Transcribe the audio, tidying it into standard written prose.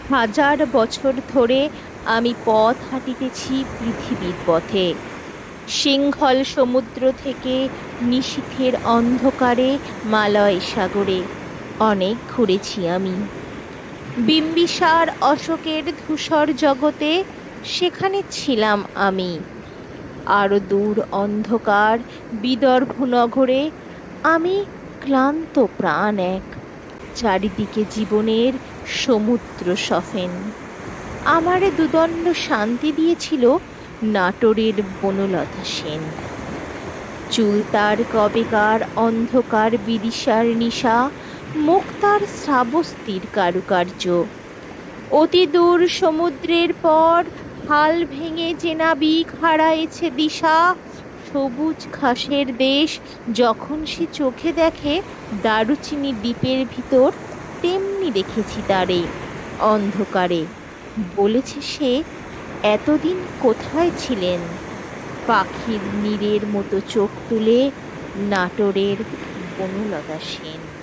হাজার বছর ধরে আমি পথ হাঁটিতেছি পৃথিবীর পথে। সিংহল সমুদ্র থেকে নিশীথের অন্ধকারে মালয় সাগরে অনেক ঘুরেছি আমি। বিম্বিসার অশোকের ধূসর জগতে সেখানে ছিলাম আমি। আরো দূর অন্ধকার বিদর্ভ নগরে আমি ক্লান্ত প্রাণ এক। চারিদিকে জীবনের সমুদ্র সফেন। আমারে দুদণ্ড শান্তি দিয়েছিল নাটোরের বনলতা সেন। চুল তার কবেকার অন্ধকার বিদিশার নিশা, মুখ তার শ্রাবস্তির কারুকার্য। অতি দূর সমুদ্রের পর হাল ভেঙে যে নাবিক হারাইছে দিশা, সবুজ ঘাসের দেশ যখন সে চোখে দেখে দারুচিনি দ্বীপের ভিতর, তেমনি দেখেছি তারে অন্ধকারে। বলেছে সে, এতদিন কোথায় ছিলেন? পাখির নীড়ের মতো চোখ তুলে নাটোরের বনলতা সেন।